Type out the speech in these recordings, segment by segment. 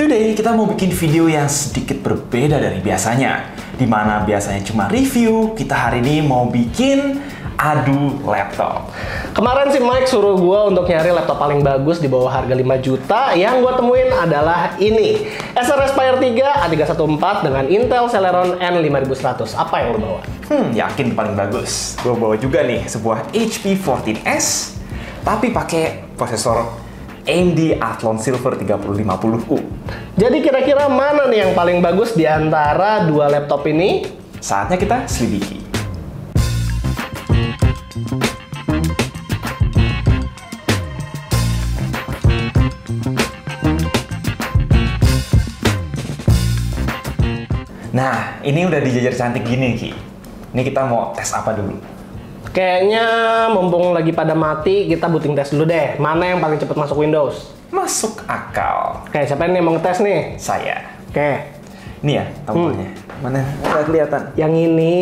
Today kita mau bikin video yang sedikit berbeda dari biasanya. Dimana biasanya cuma review, kita hari ini mau bikin adu laptop. Kemarin si Mike suruh gue untuk nyari laptop paling bagus di bawah harga 5 juta. Yang gue temuin adalah ini, Acer Aspire 3 A314 dengan Intel Celeron N5100. Apa yang lo bawa? Yakin paling bagus. Gue bawa juga nih sebuah HP 14S, tapi pakai prosesor AMD Athlon Silver 3050U. Jadi kira-kira mana nih yang paling bagus di antara dua laptop ini? Saatnya kita selidiki. Nah, ini udah dijajar cantik gini, Ki. Ini kita mau tes apa dulu? Kayaknya mumpung lagi pada mati, kita booting tes dulu deh. Mana yang paling cepat masuk Windows? Masuk akal. Oke, siapa nih yang mau ngetes nih? Saya. Oke. Ini ya tombolnya. Mana? Nggak kelihatan. Yang ini.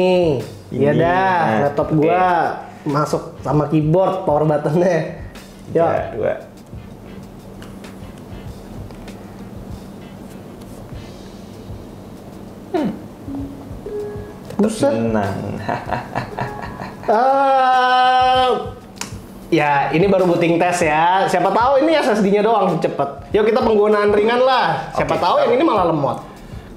Iya dah, Nah, laptop gua masuk sama keyboard, power buttonnya. Yuk. 2. Buset. Tenang. Ya, ini baru booting tes ya. Siapa tahu ini SSD-nya doang cepet. Yuk kita penggunaan ringan lah. Siapa tahu yang ini malah lemot.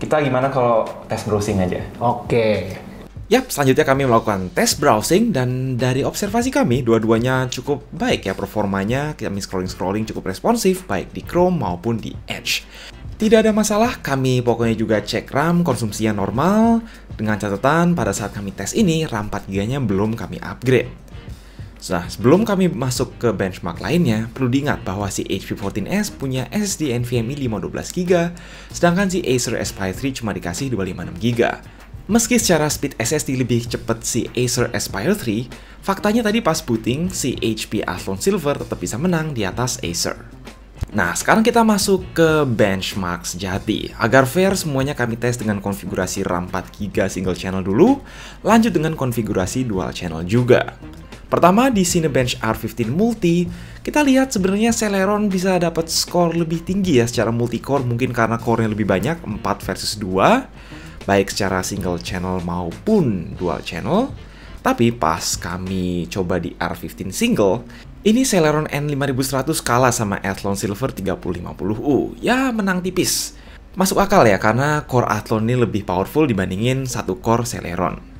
Kita gimana kalau tes browsing aja? Oke. Yap, selanjutnya kami melakukan tes browsing dan dari observasi kami, dua-duanya cukup baik ya performanya. Kami scrolling-scrolling cukup responsif, baik di Chrome maupun di Edge. Tidak ada masalah, kami pokoknya juga cek RAM konsumsinya normal. Dengan catatan, pada saat kami tes ini, RAM 4GB-nya belum kami upgrade. Nah, sebelum kami masuk ke benchmark lainnya, perlu diingat bahwa si HP 14S punya SSD NVMe 512GB, sedangkan si Acer Aspire 3 cuma dikasih 256GB. Meski secara speed SSD lebih cepat si Acer Aspire 3, faktanya tadi pas booting, si HP Athlon Silver tetap bisa menang di atas Acer. Nah, sekarang kita masuk ke benchmark sejati. Agar fair, semuanya kami tes dengan konfigurasi RAM 4GB single channel dulu, lanjut dengan konfigurasi dual channel juga. Pertama, di Cinebench R15 Multi, kita lihat sebenarnya Celeron bisa dapat skor lebih tinggi ya secara multi-core, mungkin karena core-nya lebih banyak, 4 versus 2, baik secara single channel maupun dual channel. Tapi pas kami coba di R15 single, ini Celeron N5100 kalah sama Athlon Silver 3050U. Ya, menang tipis. Masuk akal ya, karena core Athlon ini lebih powerful dibandingin satu core Celeron.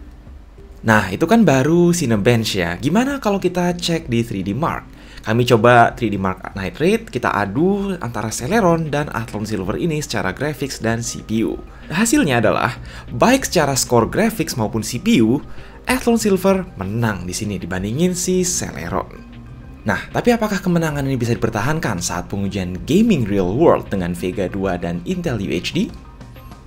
Nah, itu kan baru Cinebench ya. Gimana kalau kita cek di 3D Mark? Kami coba 3D Mark Night Rate, kita adu antara Celeron dan Athlon Silver ini secara graphics dan CPU. Hasilnya adalah, baik secara skor graphics maupun CPU, Athlon Silver menang di sini dibandingin si Celeron. Nah, tapi apakah kemenangan ini bisa dipertahankan saat pengujian gaming real world dengan Vega 2 dan Intel UHD?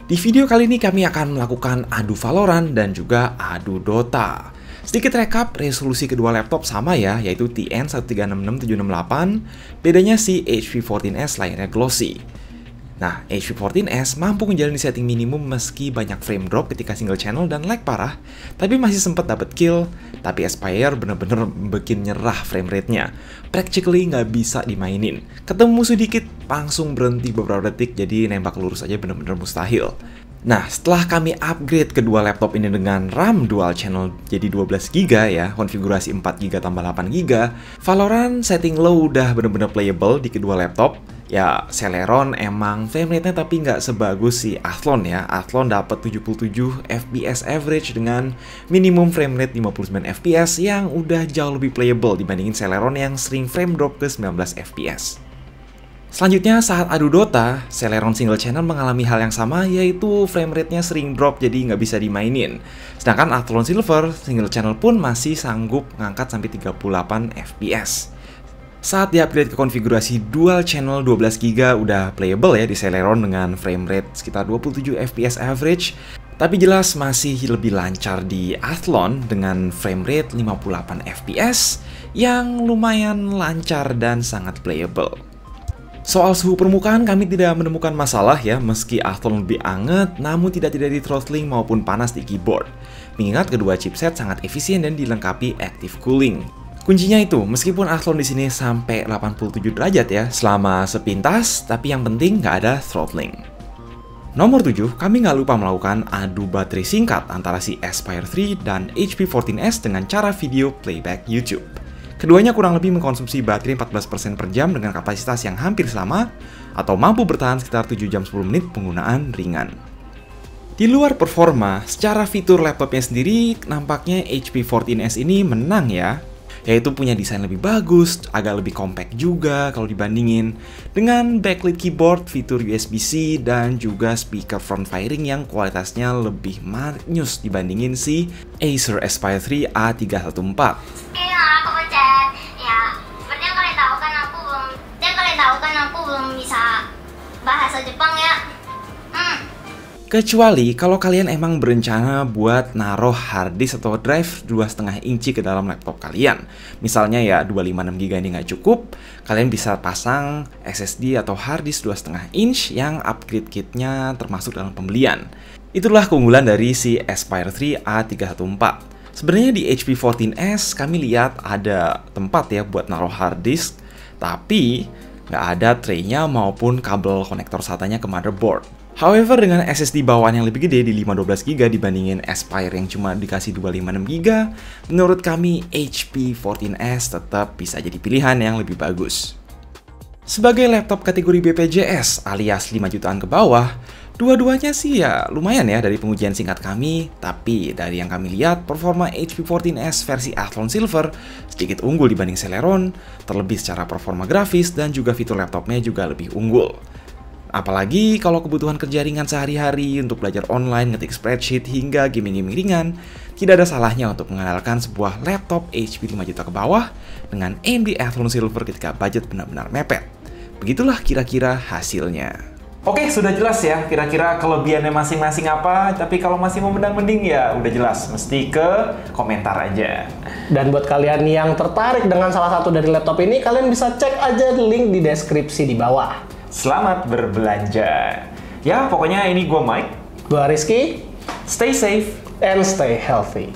Di video kali ini kami akan melakukan adu Valorant dan juga adu Dota. Sedikit rekap, resolusi kedua laptop sama ya, yaitu TN1366-768, bedanya si HP 14S layarnya glossy. Nah, HP 14S mampu menjalani setting minimum meski banyak frame drop ketika single channel dan lag parah, tapi masih sempat dapat kill, tapi Aspire bener-bener bikin nyerah frame rate-nya. Practically nggak bisa dimainin. Ketemu musuh dikit, langsung berhenti beberapa detik, jadi nembak lurus aja bener-bener mustahil. Nah, setelah kami upgrade kedua laptop ini dengan RAM dual channel jadi 12GB ya, konfigurasi 4GB tambah 8GB, Valorant setting low udah bener-bener playable di kedua laptop. Ya, Celeron emang frame rate-nya tapi nggak sebagus si Athlon ya. Athlon dapat 77 FPS average dengan minimum frame rate 59 FPS yang udah jauh lebih playable dibandingin Celeron yang sering frame drop ke 19 FPS. Selanjutnya, saat adu Dota, Celeron single channel mengalami hal yang sama, yaitu frame rate-nya sering drop jadi nggak bisa dimainin. Sedangkan Athlon Silver single channel pun masih sanggup ngangkat sampai 38 FPS. Saat di-upgrade ke konfigurasi dual channel 12GB udah playable ya di Celeron dengan frame rate sekitar 27 FPS average, tapi jelas masih lebih lancar di Athlon dengan frame rate 58 FPS yang lumayan lancar dan sangat playable. Soal suhu permukaan kami tidak menemukan masalah ya, meski Athlon lebih anget namun tidak di throttling maupun panas di keyboard. Mengingat kedua chipset sangat efisien dan dilengkapi active cooling. Kuncinya itu, meskipun Athlon di sini sampai 87 derajat ya, selama sepintas, tapi yang penting nggak ada throttling. Nomor 7, kami nggak lupa melakukan adu baterai singkat antara si Aspire 3 dan HP 14S dengan cara video playback YouTube. Keduanya kurang lebih mengkonsumsi baterai 14% per jam dengan kapasitas yang hampir sama, atau mampu bertahan sekitar 7 jam 10 menit penggunaan ringan. Di luar performa, secara fitur laptopnya sendiri, nampaknya HP 14S ini menang ya. Yaitu punya desain lebih bagus, agak lebih compact juga kalau dibandingin dengan backlit keyboard, fitur USB-C, dan juga speaker front firing yang kualitasnya lebih maknyus dibandingin si Acer Aspire 3 A314. Aku pencet. Ya, seperti yang kalian tahu kan aku belum bisa bahasa Jepang ya. Kecuali kalau kalian emang berencana buat naruh hard disk atau drive 2,5 inci ke dalam laptop kalian. Misalnya ya 256GB ini nggak cukup, kalian bisa pasang SSD atau hard disk 2,5 inch yang upgrade kitnya termasuk dalam pembelian. Itulah keunggulan dari si Aspire 3 A314. Sebenarnya di HP 14S kami lihat ada tempat ya buat naruh hard disk, tapi nggak ada tray-nya maupun kabel konektor SATA-nya ke motherboard. However, dengan SSD bawaan yang lebih gede di 512GB dibandingin Aspire yang cuma dikasih 256GB, menurut kami HP 14S tetap bisa jadi pilihan yang lebih bagus. Sebagai laptop kategori BPJS alias 5 jutaan ke bawah, dua-duanya sih ya lumayan ya dari pengujian singkat kami, tapi dari yang kami lihat, performa HP 14S versi Athlon Silver sedikit unggul dibanding Celeron, terlebih secara performa grafis dan juga fitur laptopnya juga lebih unggul. Apalagi kalau kebutuhan kerja ringan sehari-hari untuk belajar online, ngetik spreadsheet, hingga gaming-gaming ringan, tidak ada salahnya untuk mengandalkan sebuah laptop HP 5 juta ke bawah dengan AMD Athlon Silver ketika budget benar-benar mepet. Begitulah kira-kira hasilnya. Oke, sudah jelas ya kira-kira kelebihannya masing-masing apa, tapi kalau masih mau mending ya udah jelas, mesti ke komentar aja. Dan buat kalian yang tertarik dengan salah satu dari laptop ini, kalian bisa cek aja link di deskripsi di bawah. Selamat berbelanja. Ya, pokoknya ini gue Mike. Gua Rizky. Stay safe And stay healthy.